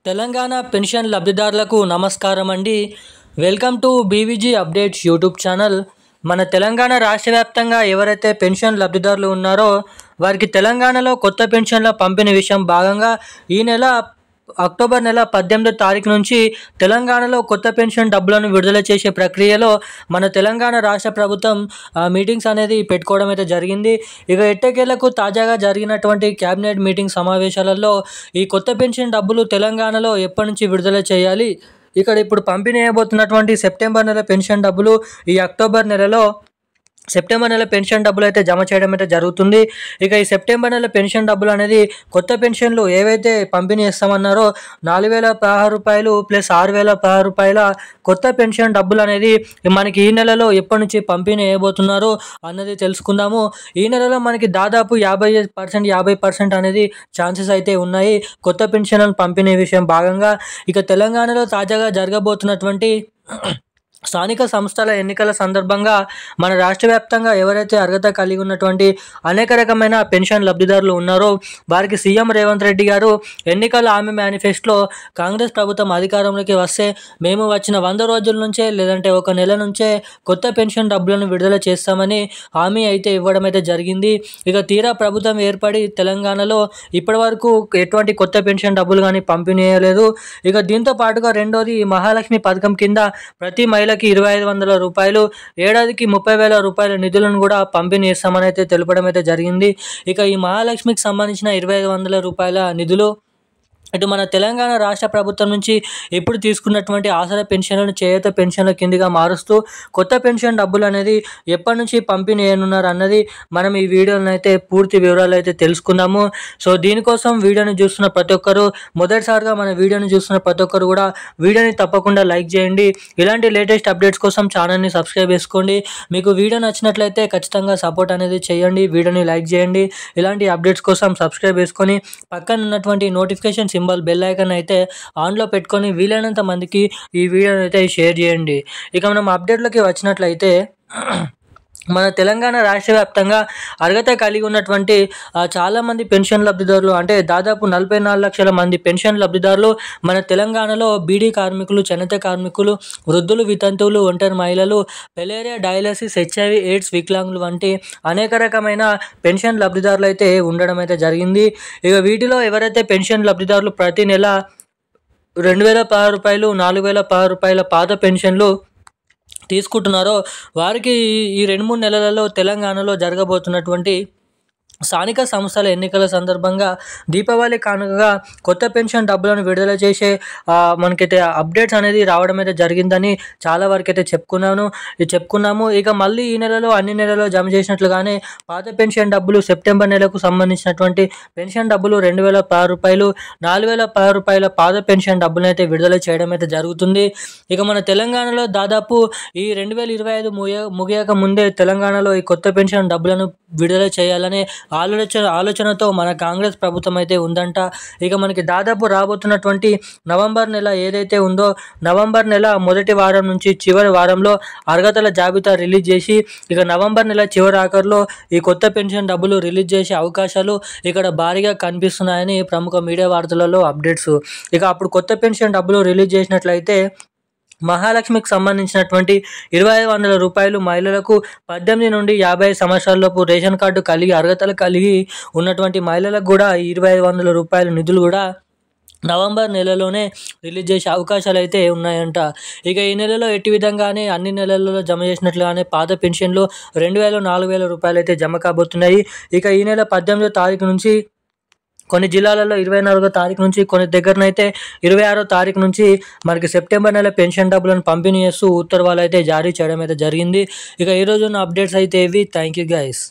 Telangana pension లబ్ధిదారులకు నమస్కారం అండి. Welcome to BVG updates YouTube channel. మన తెలంగాణ రాష్ట్ర వ్యాప్తంగా ఎవరైతే పెన్షన్ లబ్ధిదారులు ఉన్నారో వారికి తెలంగాణలో కొత్త పెన్షన్ల పంపిణీ విషయం భాగంగా ఈ నెల అక్టోబర్ నెల 18వ తారీఖు నుంచి తెలంగాణలో కొత్త పెన్షన్ డబ్బులను విడుదల చేసే ప్రక్రియలో మన తెలంగాణ రాష్ట్ర ప్రభుత్వం మీటింగ్స్ అనేది పెట్టుకోవడం అయితే జరిగింది. ఇక ఎట్టకేలకు తాజాగా జరిగినటువంటి క్యాబినెట్ మీటింగ్ సమావేశాలలో ఈ కొత్త పెన్షన్ డబ్బులు తెలంగాణలో ఎప్పటి నుంచి విడుదల చేయాలి, ఇక్కడ ఇప్పుడు పంపిణీ అయిపోతున్నటువంటి సెప్టెంబర్ నెల పెన్షన్ డబ్బులు ఈ సెప్టెంబర్ నెల పెన్షన్ డబ్బులు అయితే జమ చేయడం అయితే జరుగుతుంది. ఇక ఈ సెప్టెంబర్ నెల పెన్షన్ డబ్బులు అనేది కొత్త పెన్షన్లు ఏవైతే పంపిణీ చేస్తామన్నారో 4,016 రూపాయలు ప్లస్ 6,016 రూపాయల కొత్త పెన్షన్ డబ్బులు అనేది మనకి ఈ నెలలో ఎప్పటి నుంచి పంపిణీ చేయబోతున్నారో అన్నది తెలుసుకుందాము. ఈ నెలలో మనకి దాదాపు 50% అనేది ఛాన్సెస్ అయితే ఉన్నాయి కొత్త పెన్షన్లను పంపిణీ విషయం భాగంగా. ఇక తెలంగాణలో తాజాగా జరగబోతున్నటువంటి స్థానిక సంస్థల ఎన్నికల సందర్భంగా మన రాష్ట్ర వ్యాప్తంగా ఎవరైతే అర్హత కలిగి ఉన్నటువంటి అనేక రకమైన పెన్షన్ లబ్ధిదారులు ఉన్నారో వారికి సీఎం రేవంత్ రెడ్డి గారు ఎన్నికల హామీ మేనిఫెస్టోలో కాంగ్రెస్ ప్రభుత్వం అధికారంలోకి వస్తే మేము వచ్చిన 100 రోజుల నుంచే లేదంటే ఒక నెల నుంచే కొత్త పెన్షన్ డబ్బులను విడుదల చేస్తామని హామీ అయితే ఇవ్వడం అయితే జరిగింది. ఇక తీరా ప్రభుత్వం ఏర్పడి తెలంగాణలో ఇప్పటివరకు ఎటువంటి కొత్త పెన్షన్ డబ్బులు కానీ పంపిణీ చేయలేదు. ఇక దీంతో పాటుగా రెండోది మహాలక్ష్మి పథకం కింద ప్రతి మహిళకి 2,500 రూపాయలు, ఏడాదికి 30,000 రూపాయల నిధులను కూడా పంపిణీ చేస్తామని అయితే తెలపడం అయితే జరిగింది. ఇక ఈ మహాలక్ష్మికి సంబంధించిన 2,500 రూపాయల నిధులు ఇటు మన తెలంగాణ రాష్ట్ర ప్రభుత్వం నుంచి ఇప్పుడు తీసుకున్నటువంటి ఆసరా పెన్షన్లను చేయూత పెన్షన్ల కిందిగా మారుస్తూ కొత్త పెన్షన్ డబ్బులు అనేది ఎప్పటి నుంచి పంపిణీ చేయనున్నారు అన్నది మనం ఈ వీడియోలో అయితే పూర్తి వివరాలు అయితే తెలుసుకుందాము. సో దీనికోసం వీడియోని చూస్తున్న ప్రతి ఒక్కరు, మొదటిసారిగా మన వీడియోని చూస్తున్న ప్రతి ఒక్కరు కూడా వీడియోని తప్పకుండా లైక్ చేయండి. ఇలాంటి లేటెస్ట్ అప్డేట్స్ కోసం ఛానల్ని సబ్స్క్రైబ్ చేసుకోండి. మీకు వీడియో నచ్చినట్లయితే ఖచ్చితంగా సపోర్ట్ అనేది చేయండి, వీడియోని లైక్ చేయండి. ఇలాంటి అప్డేట్స్ కోసం సబ్స్క్రైబ్ చేసుకొని పక్కన ఉన్నటువంటి నోటిఫికేషన్ సింబల్ బెల్ ఐకాన్ అయితే ఆన్లో పెట్టుకొని వీలైనంత మందికి ఈ వీడియోని అయితే షేర్ చేయండి. ఇక మనం అప్డేట్లోకి వచ్చినట్లయితే మన తెలంగాణ రాష్ట్ర వ్యాప్తంగా అర్హత కలిగి ఉన్నటువంటి చాలామంది పెన్షన్ లబ్ధిదారులు అంటే దాదాపు 44 లక్షల మంది పెన్షన్ లబ్ధిదారులు మన తెలంగాణలో బీడీ కార్మికులు, చేనేత కార్మికులు, వృద్ధులు, వితంతువులు, ఒంటరి మహిళలు, పెలేరియా, డయాలసిస్, HIV, ఎయిడ్స్, వికలాంగులు వంటి అనేక రకమైన పెన్షన్ లబ్ధిదారులు అయితే ఉండడం అయితే జరిగింది. ఇక వీటిలో ఎవరైతే పెన్షన్ లబ్ధిదారులు ప్రతి నెల 2,016 రూపాయలు, 4,016 రూపాయల పాత పెన్షన్లు తీసుకుంటున్నారో వారికి ఈ 2-3 నెలలలో తెలంగాణలో జరగబోతున్నటువంటి స్థానిక సంస్థల ఎన్నికల సందర్భంగా దీపావళి కానుకగా కొత్త పెన్షన్ డబ్బులను విడుదల చేసే మనకైతే అప్డేట్స్ అనేది రావడం అయితే జరిగిందని చాలా వరకు అయితే చెప్పుకున్నాము. ఇక మళ్ళీ ఈ నెలలో అన్ని నెలలో జమ చేసినట్లుగానే పాత పెన్షన్ డబ్బులు సెప్టెంబర్ నెలకు సంబంధించినటువంటి పెన్షన్ డబ్బులు 2,016 రూపాయలు, 4,016 రూపాయల పాత పెన్షన్ డబ్బులను అయితే విడుదల చేయడం అయితే జరుగుతుంది. ఇక మన తెలంగాణలో దాదాపు ఈ 2025 ముగియక ముందే తెలంగాణలో ఈ కొత్త పెన్షన్ డబ్బులను విడుదల చేయాలనే ఆలోచనతో మన కాంగ్రెస్ ప్రభుత్వం అయితే ఉందంట. ఇక మనకి దాదాపు రాబోతున్నటువంటి నవంబర్ నెల ఏదైతే ఉందో నవంబర్ నెల మొదటి వారం నుంచి చివరి వారంలో అర్హతల జాబితా రిలీజ్ చేసి ఇక నవంబర్ నెల చివరి ఆఖరిలో ఈ కొత్త పెన్షన్ డబ్బులు రిలీజ్ చేసే అవకాశాలు ఇక్కడ భారీగా కనిపిస్తున్నాయని ప్రముఖ మీడియా వార్తలలో అప్డేట్స్. ఇక అప్పుడు కొత్త పెన్షన్ డబ్బులు రిలీజ్ చేసినట్లయితే మహాలక్ష్మికి సంబంధించినటువంటి 2,500 రూపాయలు మహిళలకు 18 నుండి 50 సంవత్సరాలలోపు రేషన్ కార్డు కలిగి అర్హతలు కలిగి ఉన్నటువంటి మహిళలకు కూడా 2,500 రూపాయల నిధులు కూడా నవంబర్ నెలలోనే రిలీజ్ చేసే అవకాశాలు అయితే ఉన్నాయంట. ఇక ఈ నెలలో ఎట్టి విధంగానే అన్ని నెలలలో జమ చేసినట్లుగానే పాత పెన్షన్లు 2,000, 4,000 రూపాయలు అయితే జమ కాబోతున్నాయి. ఇక ఈ నెల 18వ తారీఖు నుంచి కొన్ని జిల్లాలలో 24వ తారీఖు నుంచి, కొన్ని దగ్గరనైతే 26వ తారీఖు నుంచి మనకి సెప్టెంబర్ నెల పెన్షన్ డబ్బులను పంపిణీ చేస్తూ ఉత్తర్వులు అయితే జారీ చేయడం అయితే జరిగింది. ఇక ఈరోజు ఉన్న అప్డేట్స్ అయితే ఇవి. Thank you guys.